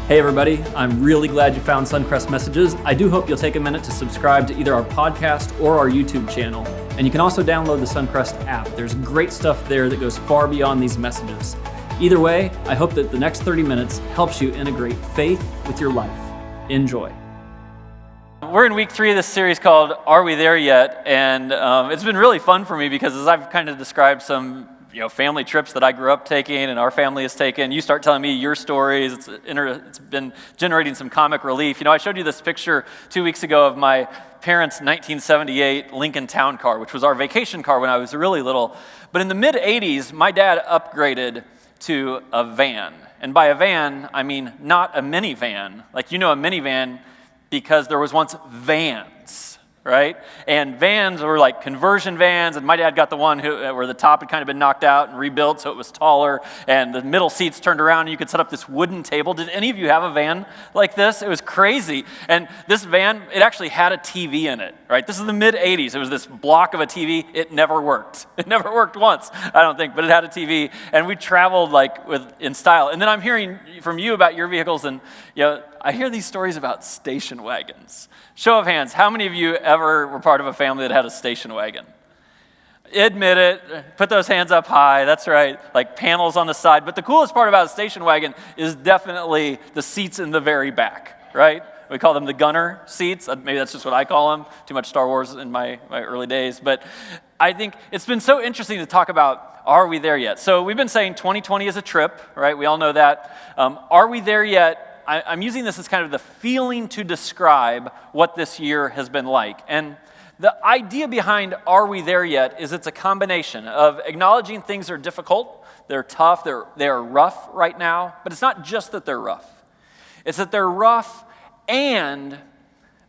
Hey everybody, I'm really glad you found Suncrest Messages. I do hope you'll take a minute to subscribe to either our podcast or our YouTube channel. And you can also download the Suncrest app. There's great stuff there that goes far beyond these messages. Either way, I hope that the next 30 minutes helps you integrate faith with your life. Enjoy. We're in week 3 of this series called Are We There Yet? And it's been really fun for me because as I've kind of described some family trips that I grew up taking and our family has taken, you start telling me your stories. It's been generating some comic relief. I showed you this picture 2 weeks ago of my parents' 1978 Lincoln Town Car, which was our vacation car when I was really little. But in the mid-'80s, my dad upgraded to a van. And by a van, I mean not a minivan. Like a minivan because there was once vans, right? And vans were like conversion vans, and my dad got the one where the top had kind of been knocked out and rebuilt so it was taller, and the middle seats turned around, and you could set up this wooden table. Did any of you have a van like this? It was crazy. And this van, it actually had a TV in it, right? This is the mid-'80s. It was this block of a TV. It never worked. It never worked once, I don't think, but it had a TV, and we traveled in style. And then I'm hearing from you about your vehicles, and I hear these stories about station wagons. Show of hands, how many of you ever were part of a family that had a station wagon? Admit it, put those hands up high, that's right, like panels on the side. But the coolest part about a station wagon is definitely the seats in the very back, right? We call them the gunner seats. Maybe that's just what I call them. Too much Star Wars in my early days. But I think it's been so interesting to talk about, are we there yet? So we've been saying 2020 is a trip, right? We all know that. Are we there yet? I'm using this as kind of the feeling to describe what this year has been like. And the idea behind Are We There Yet? Is it's a combination of acknowledging things are difficult, they're tough, they're rough right now, but it's not just that they're rough. It's that they're rough and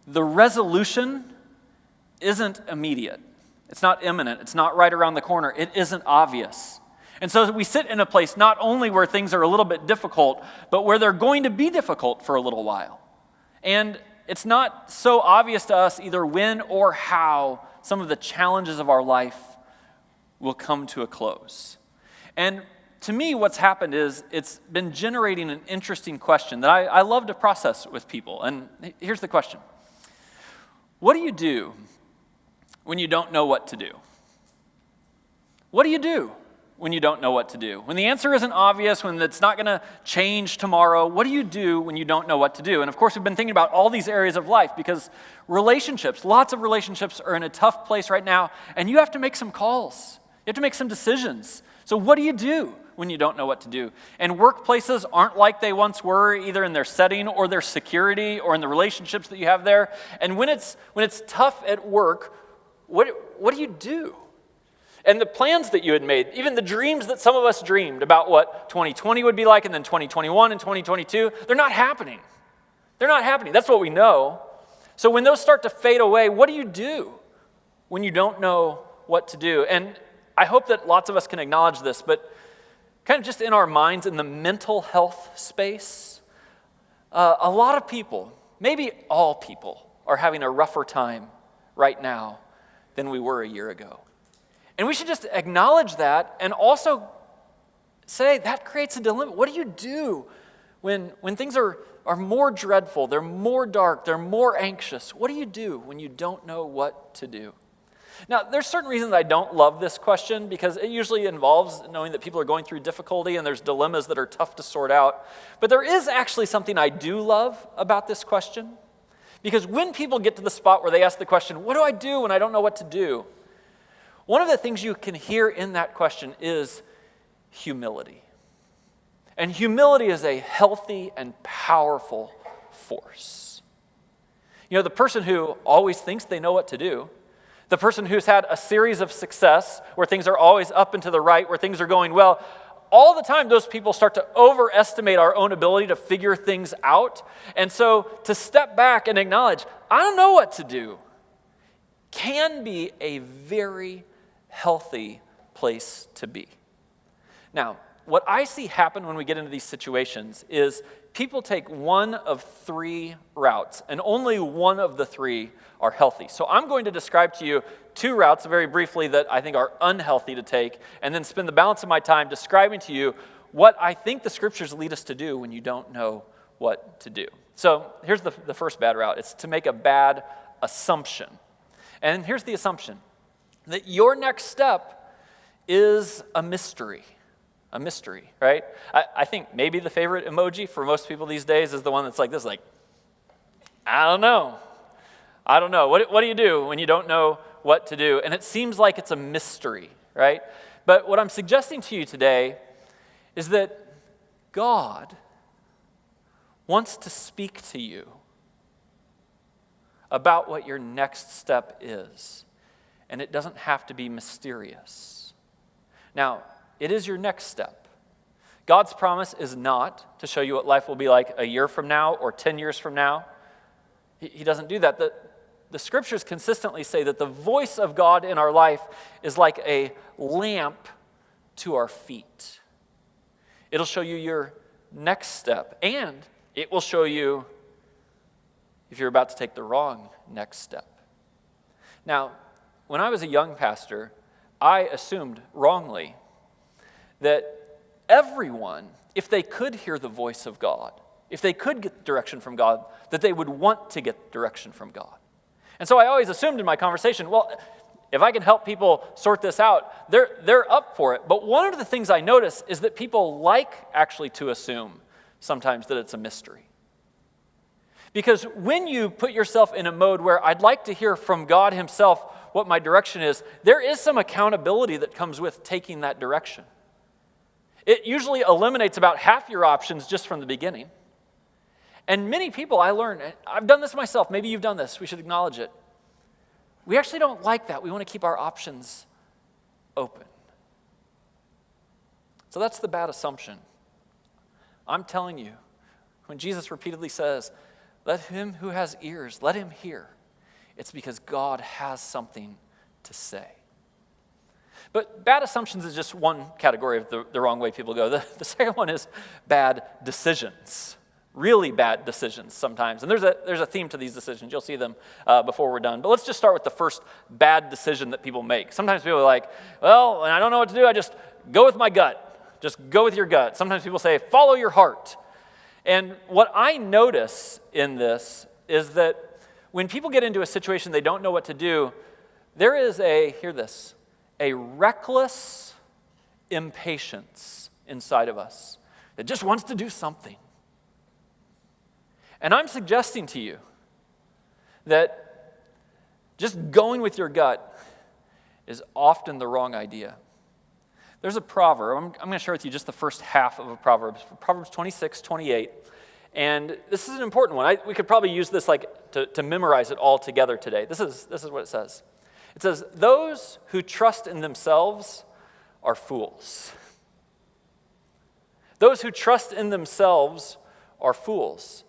the resolution isn't immediate. It's not imminent. It's not right around the corner. It isn't obvious. And so we sit in a place not only where things are a little bit difficult, but where they're going to be difficult for a little while. And it's not so obvious to us either when or how some of the challenges of our life will come to a close. And to me, what's happened is it's been generating an interesting question that I love to process with people. And here's the question. What do you do when you don't know what to do? What do you do when you don't know what to do? When the answer isn't obvious, when it's not going to change tomorrow, what do you do when you don't know what to do? And of course, we've been thinking about all these areas of life because relationships, lots of relationships are in a tough place right now, and you have to make some calls. You have to make some decisions. So what do you do when you don't know what to do? And workplaces aren't like they once were, either in their setting or their security or in the relationships that you have there. And when it's tough at work, what do you do? And the plans that you had made, even the dreams that some of us dreamed about what 2020 would be like and then 2021 and 2022, they're not happening. They're not happening. That's what we know. So when those start to fade away, what do you do when you don't know what to do? And I hope that lots of us can acknowledge this, but kind of just in our minds, in the mental health space, a lot of people, maybe all people, are having a rougher time right now than we were a year ago. And we should just acknowledge that and also say that creates a dilemma. What do you do when things are more dreadful, they're more dark, they're more anxious? What do you do when you don't know what to do? Now, there's certain reasons I don't love this question because it usually involves knowing that people are going through difficulty and there's dilemmas that are tough to sort out. But there is actually something I do love about this question because when people get to the spot where they ask the question, what do I do when I don't know what to do? One of the things you can hear in that question is humility. And humility is a healthy and powerful force. The person who always thinks they know what to do, the person who's had a series of success where things are always up and to the right, where things are going well, all the time those people start to overestimate our own ability to figure things out. And so to step back and acknowledge, I don't know what to do, can be a very healthy place to be. Now, what I see happen when we get into these situations is people take one of 3 routes, and only one of the 3 are healthy. So I'm going to describe to you 2 routes very briefly that I think are unhealthy to take, and then spend the balance of my time describing to you what I think the scriptures lead us to do when you don't know what to do. So here's the first bad route. It's to make a bad assumption. And here's the assumption, that your next step is a mystery. A mystery, right? I think maybe the favorite emoji for most people these days is the one that's like this, like, I don't know. What do you do when you don't know what to do? And it seems like it's a mystery, right? But what I'm suggesting to you today is that God wants to speak to you about what your next step is. And it doesn't have to be mysterious. Now, it is your next step. God's promise is not to show you what life will be like a year from now or 10 years from now. He doesn't do that. The scriptures consistently say that the voice of God in our life is like a lamp to our feet. It'll show you your next step, and it will show you if you're about to take the wrong next step. Now, when I was a young pastor, I assumed wrongly that everyone, if they could hear the voice of God, if they could get direction from God, that they would want to get direction from God. And so I always assumed in my conversation, well, if I can help people sort this out, they're up for it. But one of the things I notice is that people like actually to assume sometimes that it's a mystery. Because when you put yourself in a mode where I'd like to hear from God himself what my direction is, there is some accountability that comes with taking that direction. It usually eliminates about half your options just from the beginning. And many people, I learned, I've done this myself, maybe you've done this, we should acknowledge it. We actually don't like that. We want to keep our options open. So that's the bad assumption. I'm telling you, when Jesus repeatedly says, let him who has ears, let him hear, it's because God has something to say. But bad assumptions is just one category of the wrong way people go. The second one is bad decisions. Really bad decisions sometimes. And there's a theme to these decisions. You'll see them before we're done. But let's just start with the first bad decision that people make. Sometimes people are like, well, when I don't know what to do, I just go with my gut. Just go with your gut. Sometimes people say, follow your heart. And what I notice in this is that when people get into a situation they don't know what to do, there is hear this, a reckless impatience inside of us that just wants to do something. And I'm suggesting to you that just going with your gut is often the wrong idea. There's a proverb. I'm going to share with you just the first half of a proverb. Proverbs 26:28. And this is an important one. We could probably use this to memorize it all together today. This is what it says. It says, those who trust in themselves are fools. Those who trust in themselves are fools.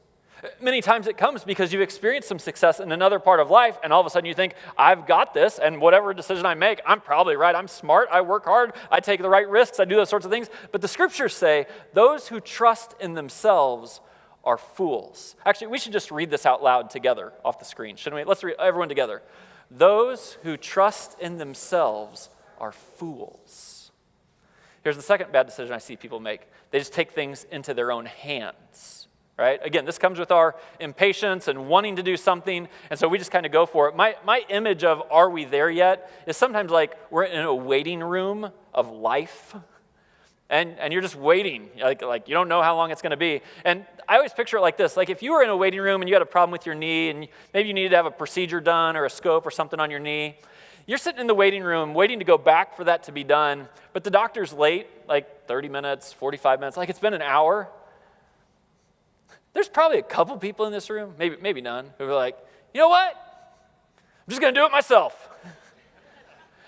Many times it comes because you've experienced some success in another part of life, and all of a sudden you think, I've got this, and whatever decision I make, I'm probably right. I'm smart. I work hard. I take the right risks. I do those sorts of things. But the scriptures say, those who trust in themselves are fools. Actually, we should just read this out loud together off the screen, shouldn't we? Let's read everyone together. Those who trust in themselves are fools. Here's the second bad decision I see people make. They just take things into their own hands, right? Again, this comes with our impatience and wanting to do something, and so we just kind of go for it. My image of are we there yet is sometimes like we're in a waiting room of life, and you're just waiting, like you don't know how long it's going to be. And I always picture it like this, like if you were in a waiting room and you had a problem with your knee, and maybe you needed to have a procedure done or a scope or something on your knee, you're sitting in the waiting room waiting to go back for that to be done, but the doctor's late, like 30 minutes, 45 minutes, like it's been an hour. There's probably a couple people in this room, maybe none, who are like, you know what? I'm just going to do it myself.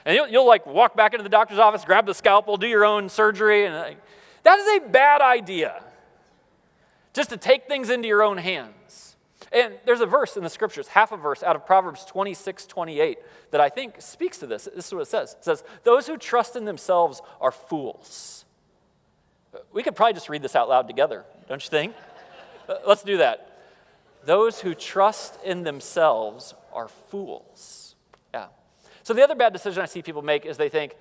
And you'll like walk back into the doctor's office, grab the scalpel, do your own surgery. And that is a bad idea, just to take things into your own hands. And there's a verse in the scriptures, half a verse out of Proverbs 26:28 that I think speaks to this. This is what it says. It says, those who trust in themselves are fools. We could probably just read this out loud together, don't you think? Let's do that. Those who trust in themselves are fools. Yeah. So the other bad decision I see people make is they think,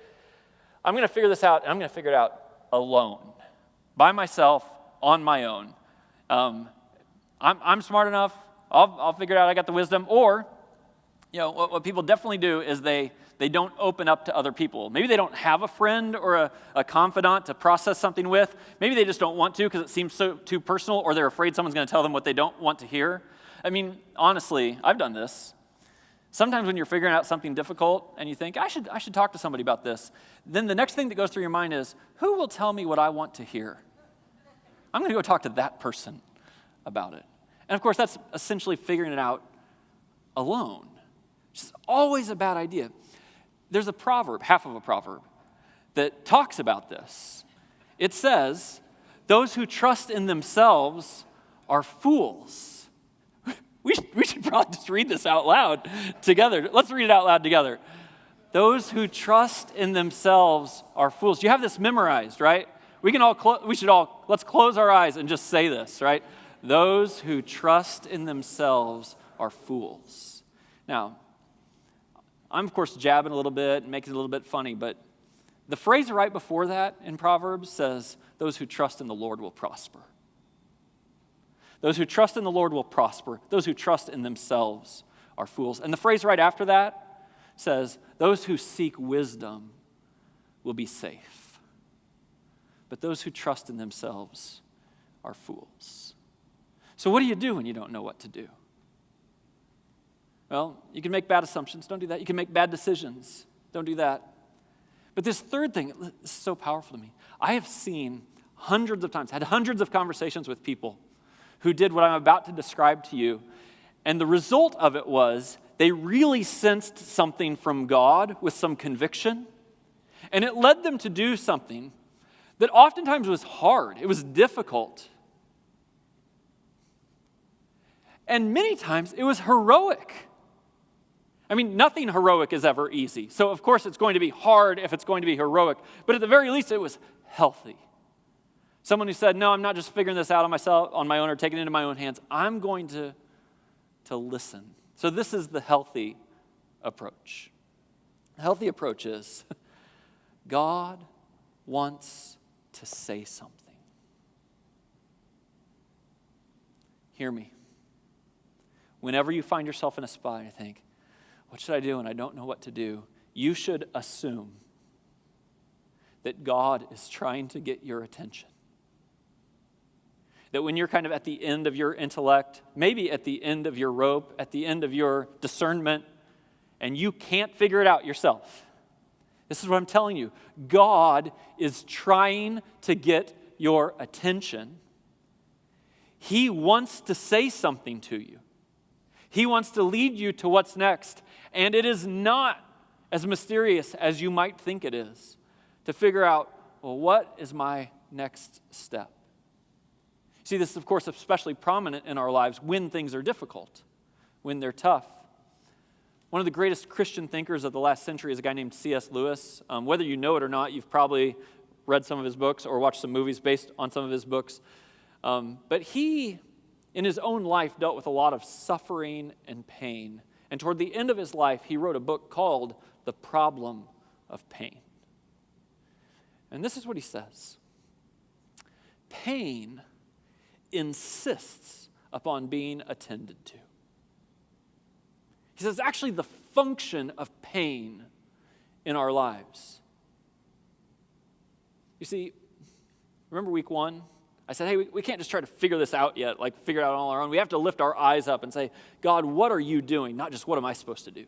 I'm going to figure this out, and I'm going to figure it out alone, by myself, on my own. I'm smart enough. I'll figure it out. I got the wisdom. Or, what people definitely do is they don't open up to other people. Maybe they don't have a friend or a confidant to process something with. Maybe they just don't want to because it seems too personal, or they're afraid someone's going to tell them what they don't want to hear. I mean, honestly, I've done this. Sometimes when you're figuring out something difficult and you think, I should talk to somebody about this, then the next thing that goes through your mind is, who will tell me what I want to hear? I'm going to go talk to that person about it. And of course, that's essentially figuring it out alone. It's always a bad idea. There's a proverb, half of a proverb, that talks about this. It says, those who trust in themselves are fools. We should probably just read this out loud together. Let's read it out loud together. Those who trust in themselves are fools. You have this memorized, right? Let's close our eyes and just say this, right? Those who trust in themselves are fools. Now, I'm of course jabbing a little bit and making it a little bit funny, but the phrase right before that in Proverbs says, those who trust in the Lord will prosper. Those who trust in the Lord will prosper. Those who trust in themselves are fools. And the phrase right after that says, those who seek wisdom will be safe. But those who trust in themselves are fools. So what do you do when you don't know what to do? Well, you can make bad assumptions. Don't do that. You can make bad decisions. Don't do that. But this third thing, this is so powerful to me. I have seen hundreds of times, had hundreds of conversations with people who did what I'm about to describe to you. And the result of it was they really sensed something from God with some conviction. And it led them to do something that oftentimes was hard. It was difficult. And many times it was heroic. I mean, nothing heroic is ever easy. So of course it's going to be hard if it's going to be heroic. But at the very least it was healthy. Someone who said, no, I'm not just figuring this out on my own or taking it into my own hands. I'm going to listen. So this is the healthy approach. The healthy approach is God wants to say something. Hear me. Whenever you find yourself in a spot and you think, what should I do and I don't know what to do, you should assume that God is trying to get your attention. That when you're kind of at the end of your intellect, maybe at the end of your rope, at the end of your discernment, and you can't figure it out yourself, this is what I'm telling you. God is trying to get your attention. He wants to say something to you. He wants to lead you to what's next. And it is not as mysterious as you might think it is to figure out, well, what is my next step? See, this is, of course, especially prominent in our lives when things are difficult, when they're tough. One of the greatest Christian thinkers of the last century is a guy named C.S. Lewis. Whether you know it or not, you've probably read some of his books or watched some movies based on some of his books. But he, in his own life, dealt with a lot of suffering and pain. And toward the end of his life, he wrote a book called The Problem of Pain. And this is what he says. Pain insists upon being attended to. He says, actually, the function of pain in our lives. You see, remember week 1? I said, hey, we can't just try to figure this out yet, like figure it out on our own. We have to lift our eyes up and say, God, what are you doing? Not just what am I supposed to do?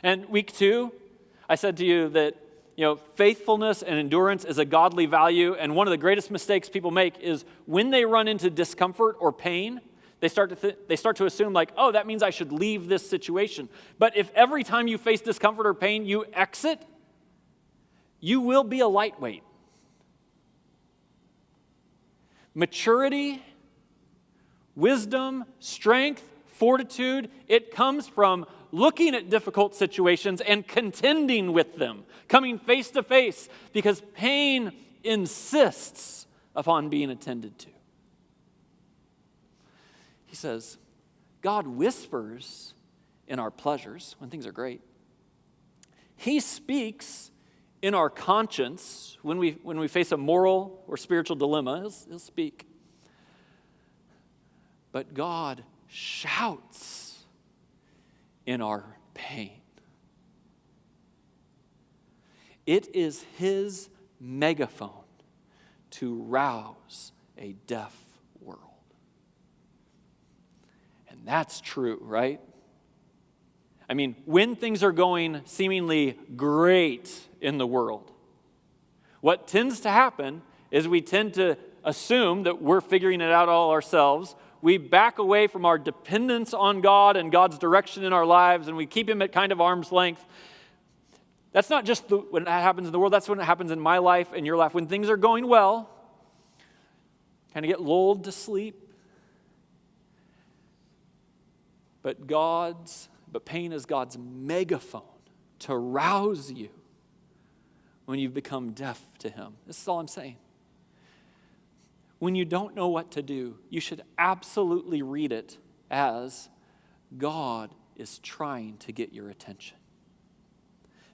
And week 2, I said to you that faithfulness and endurance is a godly value, and one of the greatest mistakes people make is when they run into discomfort or pain, they start to assume like, oh, that means I should leave this situation. But if every time you face discomfort or pain you exit, you will be a lightweight. Maturity, wisdom, strength, fortitude, it comes from looking at difficult situations and contending with them, coming face to face, because pain insists upon being attended to. He says, God whispers in our pleasures when things are great. He speaks in our conscience when we face a moral or spiritual dilemma. He'll speak. but God shouts in our pain. It is his megaphone to rouse a deaf world. And that's true, right? I mean, when things are going seemingly great in the world, what tends to happen is we tend to assume that we're figuring it out all ourselves. We back away from our dependence on God and God's direction in our lives, and we keep him at kind of arm's length. That's not just when that happens in the world, that's when it happens in my life and your life. When things are going well, kind of get lulled to sleep. But pain is God's megaphone to rouse you when you've become deaf to him. This is all I'm saying. When you don't know what to do, you should absolutely read it as God is trying to get your attention.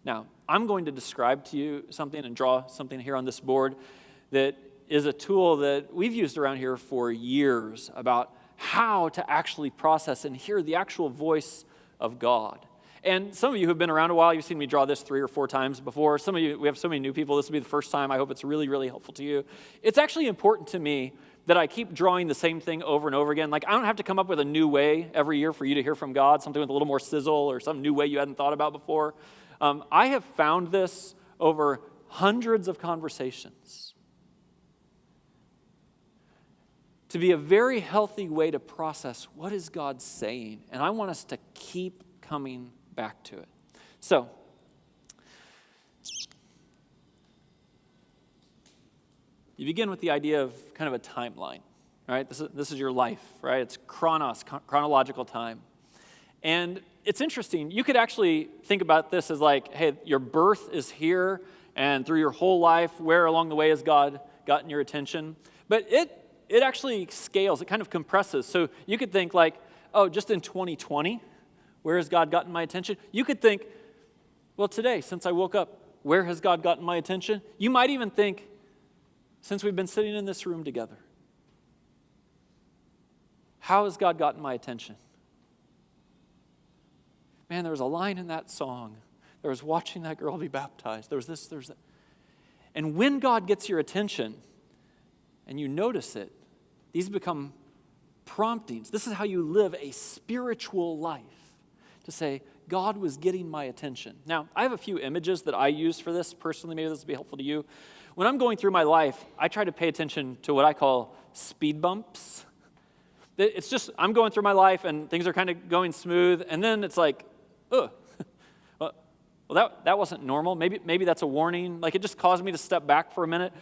Now, I'm going to describe to you something and draw something here on this board that is a tool that we've used around here for years about how to actually process and hear the actual voice of God. And some of you who've been around a while, you've seen me draw this 3 or 4 times before. Some of you, we have so many new people, this will be the first time. I hope it's really, really helpful to you. It's actually important to me that I keep drawing the same thing over and over again. Like, I don't have to come up with a new way every year for you to hear from God, something with a little more sizzle or some new way you hadn't thought about before. I have found this over hundreds of conversations to be a very healthy way to process what is God saying. And I want us to keep coming back to it. So, you begin with the idea of kind of a timeline, right? This is your life, right? It's chronological time. And it's interesting. You could actually think about this as like, hey, your birth is here, and through your whole life, where along the way has God gotten your attention? But it actually scales. It kind of compresses. So you could think like, oh, just in 2020, where has God gotten my attention? You could think, well, today, since I woke up, where has God gotten my attention? You might even think, since we've been sitting in this room together, how has God gotten my attention? Man, there was a line in that song. There was watching that girl be baptized. There was this, there's that. And when God gets your attention and you notice it, these become promptings. This is how you live a spiritual life, to say, God was getting my attention. Now, I have a few images that I use for this personally. Maybe this will be helpful to you. When I'm going through my life, I try to pay attention to what I call speed bumps. It's just, I'm going through my life and things are kind of going smooth, and then it's like, ugh. Well, that wasn't normal. Maybe that's a warning. Like, it just caused me to step back for a minute.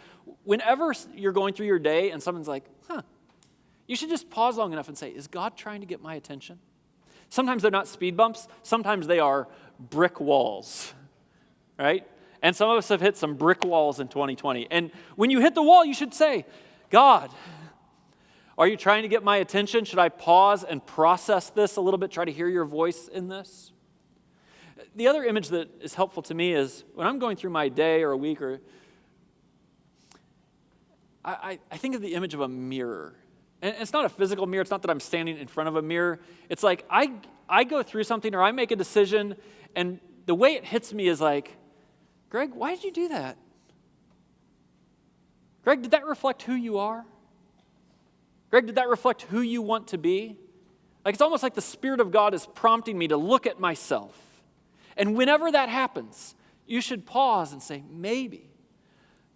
Whenever you're going through your day and someone's like, you should just pause long enough and say, is God trying to get my attention? Sometimes they're not speed bumps. Sometimes they are brick walls, right? And some of us have hit some brick walls in 2020. And when you hit the wall, you should say, God, are you trying to get my attention? Should I pause and process this a little bit, try to hear your voice in this? The other image that is helpful to me is when I'm going through my day or a week, or I think of the image of a mirror. And it's not a physical mirror. It's not that I'm standing in front of a mirror. It's like I go through something or I make a decision, and the way it hits me is like, Greg, why did you do that? Greg, did that reflect who you are? Greg, did that reflect who you want to be? Like, it's almost like the Spirit of God is prompting me to look at myself. And whenever that happens, you should pause and say, maybe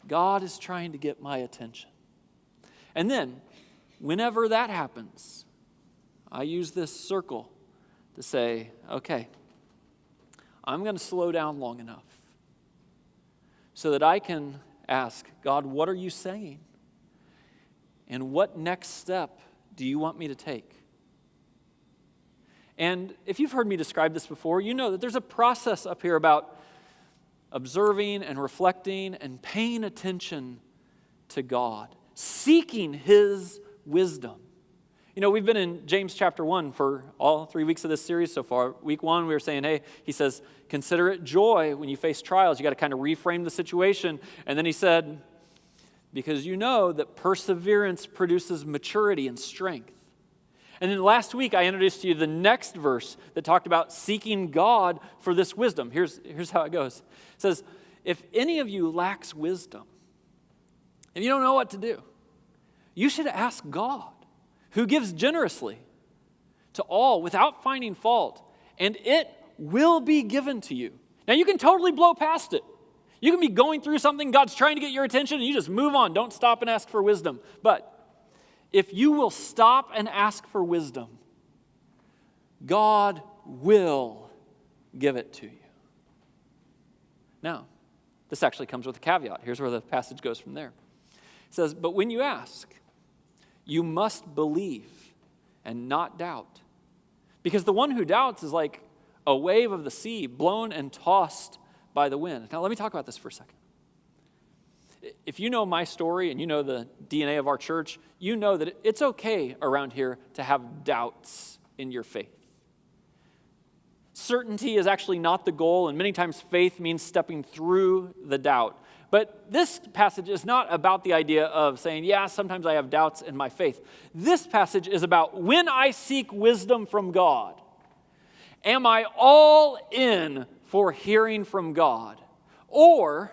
God is trying to get my attention. And then, whenever that happens, I use this circle to say, okay, I'm going to slow down long enough so that I can ask, God, what are you saying? And what next step do you want me to take? And if you've heard me describe this before, you know that there's a process up here about observing and reflecting and paying attention to God, seeking His wisdom. You know, we've been in James chapter 1 for all 3 weeks of this series so far. Week 1, we were saying, hey, he says, consider it joy when you face trials. You got to kind of reframe the situation. And then he said, because you know that perseverance produces maturity and strength. And then last week, I introduced to you the next verse that talked about seeking God for this wisdom. Here's how it goes. It says, if any of you lacks wisdom, and you don't know what to do, you should ask God, who gives generously to all without finding fault, and it will be given to you. Now, you can totally blow past it. You can be going through something, God's trying to get your attention, and you just move on. Don't stop and ask for wisdom. But if you will stop and ask for wisdom, God will give it to you. Now, this actually comes with a caveat. Here's where the passage goes from there. It says, but when you ask, you must believe and not doubt. Because the one who doubts is like a wave of the sea, blown and tossed by the wind. Now, let me talk about this for a second. If you know my story and you know the DNA of our church, you know that it's okay around here to have doubts in your faith. Certainty is actually not the goal, and many times faith means stepping through the doubt. But this passage is not about the idea of saying, yeah, sometimes I have doubts in my faith. This passage is about when I seek wisdom from God, am I all in for hearing from God? Or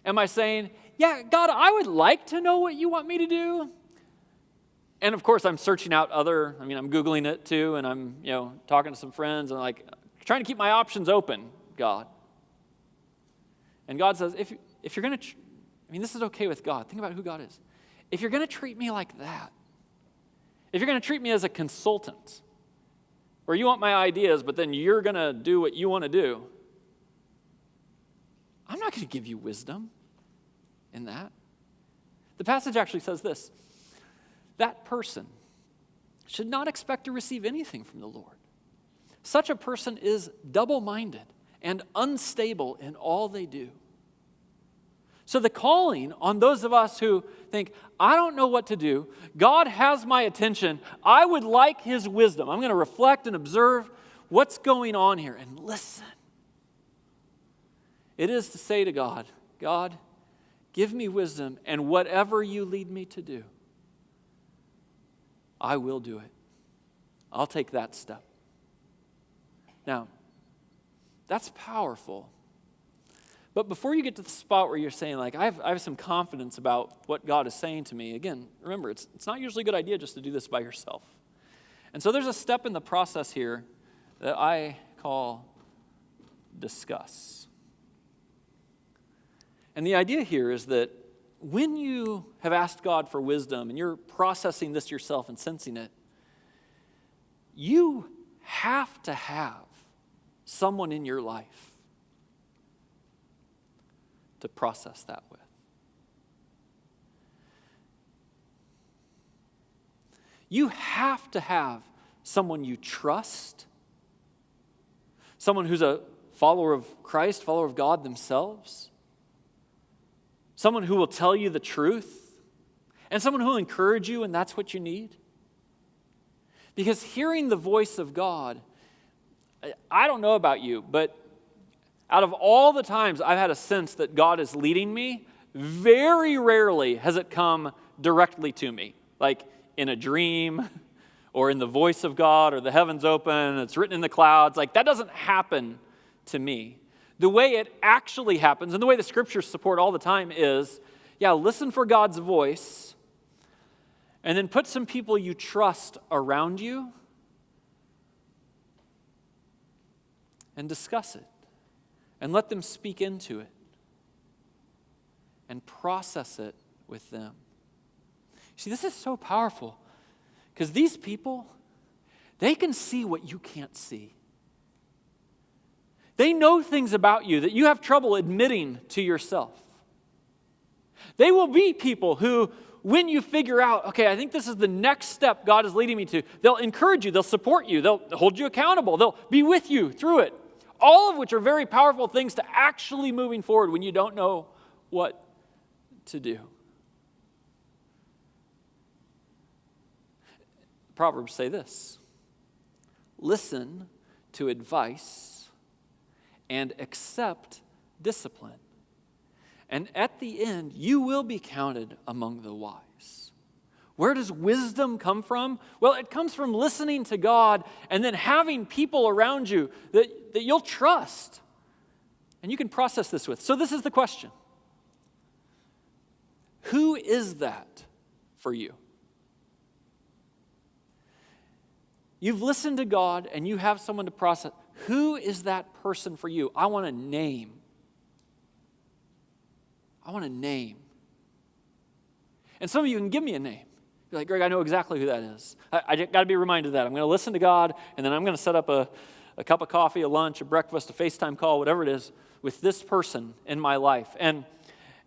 am I saying, yeah, God, I would like to know what you want me to do? And of course, I'm searching out I'm Googling it too, and I'm, talking to some friends, and I'm trying to keep my options open, God. And God says, if you're going to, this is okay with God. Think about who God is. If you're going to treat me like that, if you're going to treat me as a consultant, where you want my ideas, but then you're going to do what you want to do, I'm not going to give you wisdom in that. The passage actually says this: that person should not expect to receive anything from the Lord. Such a person is double-minded and unstable in all they do. So the calling on those of us who think, I don't know what to do, God has my attention, I would like his wisdom. I'm going to reflect and observe what's going on here and listen. It is to say to God, God, give me wisdom, and whatever you lead me to do, I will do it. I'll take that step. Now, that's powerful. But before you get to the spot where you're saying, I have some confidence about what God is saying to me, again, remember, it's not usually a good idea just to do this by yourself. And so there's a step in the process here that I call discuss. And the idea here is that when you have asked God for wisdom and you're processing this yourself and sensing it, you have to have someone in your life to process that with. You have to have someone you trust, someone who's a follower of Christ, follower of God themselves, someone who will tell you the truth, and someone who will encourage you, and that's what you need. Because hearing the voice of God, I don't know about you, but out of all the times I've had a sense that God is leading me, very rarely has it come directly to me, like in a dream or in the voice of God or the heavens open, it's written in the clouds. That doesn't happen to me. The way it actually happens, and the way the scriptures support all the time is, listen for God's voice, and then put some people you trust around you and discuss it. And let them speak into it and process it with them. See, this is so powerful because these people, they can see what you can't see. They know things about you that you have trouble admitting to yourself. They will be people who, when you figure out, okay, I think this is the next step God is leading me to, they'll encourage you, they'll support you, they'll hold you accountable, they'll be with you through it. All of which are very powerful things to actually moving forward when you don't know what to do. Proverbs say this: listen to advice and accept discipline, and at the end you will be counted among the wise. Where does wisdom come from? Well, it comes from listening to God and then having people around you that you'll trust and you can process this with. So this is the question. Who is that for you? You've listened to God and you have someone to process. Who is that person for you? I want a name. I want a name. And some of you can give me a name. You're like, Greg, I know exactly who that is. I got to be reminded of that. I'm going to listen to God, and then I'm going to set up a cup of coffee, a lunch, a breakfast, a FaceTime call, whatever it is, with this person in my life. And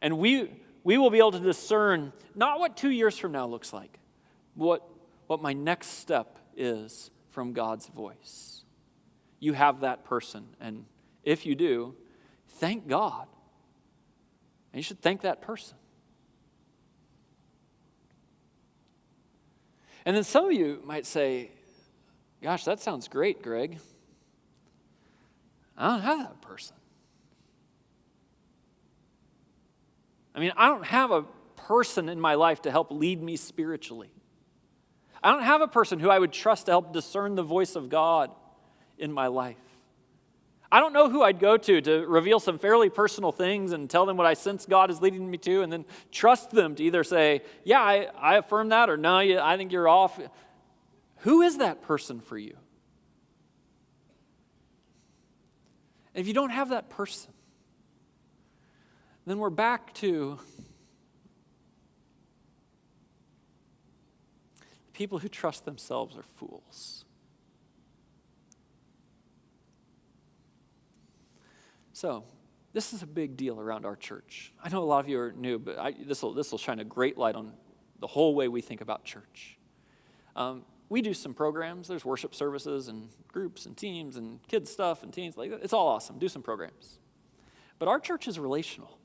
we will be able to discern not what 2 years from now looks like, but what my next step is from God's voice. You have that person, and if you do, thank God. And you should thank that person. And then some of you might say, gosh, that sounds great, Greg. I don't have that person. I mean, I don't have a person in my life to help lead me spiritually. I don't have a person who I would trust to help discern the voice of God in my life. I don't know who I'd go to reveal some fairly personal things and tell them what I sense God is leading me to, and then trust them to either say, yeah, I affirm that, or no, I think you're off. Who is that person for you? And if you don't have that person, then we're back to people who trust themselves are fools. So, this is a big deal around our church. I know a lot of you are new, but this will shine a great light on the whole way we think about church. We do some programs. There's worship services and groups and teams and kids stuff and teens. It's all awesome. Do some programs. But our church is relational.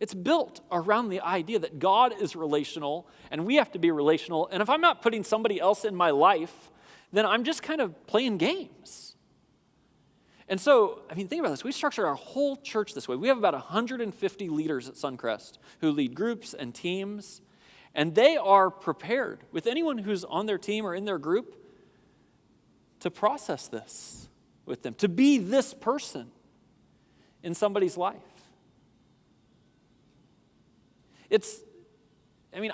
It's built around the idea that God is relational and we have to be relational. And if I'm not putting somebody else in my life, then I'm just kind of playing games. And so, think about this. We structure our whole church this way. We have about 150 leaders at Suncrest who lead groups and teams, and they are prepared with anyone who's on their team or in their group to process this with them, to be this person in somebody's life.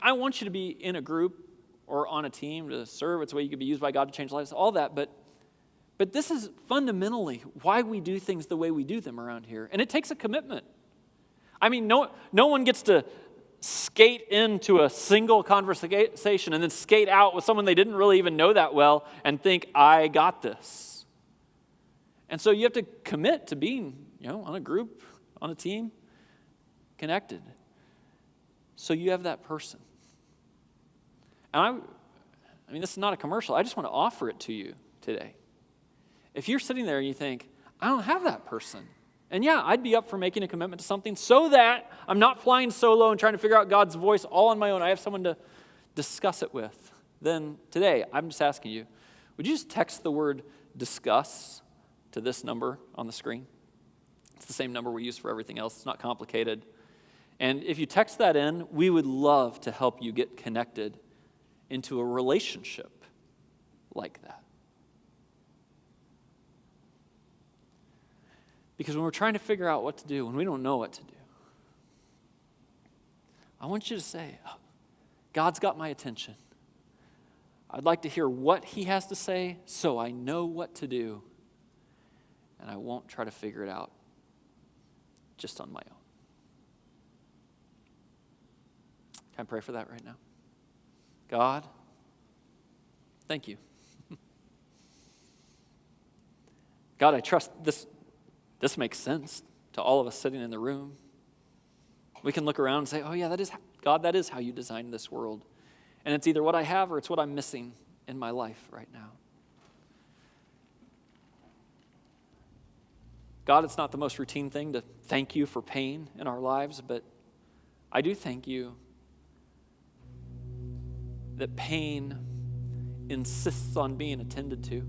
I want you to be in a group or on a team to serve. It's a way you could be used by God to change lives, all that, but this is fundamentally why we do things the way we do them around here. And it takes a commitment. No one gets to skate into a single conversation and then skate out with someone they didn't really even know that well and think, I got this. And so you have to commit to being, on a group, on a team, connected. So you have that person. And this is not a commercial. I just want to offer it to you today. If you're sitting there and you think, I don't have that person, and yeah, I'd be up for making a commitment to something so that I'm not flying solo and trying to figure out God's voice all on my own. I have someone to discuss it with. Then today, I'm just asking you, would you just text the word discuss to this number on the screen? It's the same number we use for everything else. It's not complicated. And if you text that in, we would love to help you get connected into a relationship like that. Because when we're trying to figure out what to do, when we don't know what to do, I want you to say, God's got my attention. I'd like to hear what he has to say so I know what to do, and I won't try to figure it out just on my own. Can I pray for that right now? God, thank you. God, I trust this makes sense to all of us sitting in the room. We can look around and say, oh yeah, that is how you designed this world. And it's either what I have or it's what I'm missing in my life right now. God, it's not the most routine thing to thank you for pain in our lives, but I do thank you that pain insists on being attended to.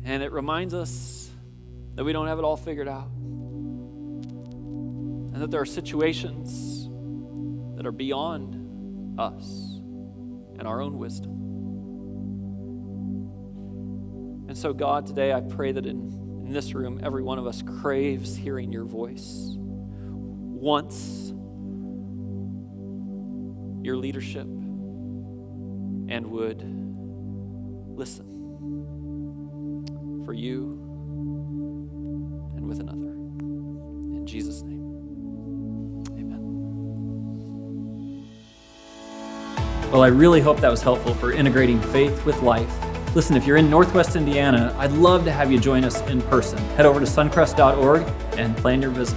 And it reminds us that we don't have it all figured out. And that there are situations that are beyond us and our own wisdom. And so, God, today I pray that in this room, every one of us craves hearing your voice, wants your leadership, and would listen for you and with another. In Jesus' name, amen. Well, I really hope that was helpful for integrating faith with life. Listen, if you're in Northwest Indiana, I'd love to have you join us in person. Head over to suncrest.org and plan your visit.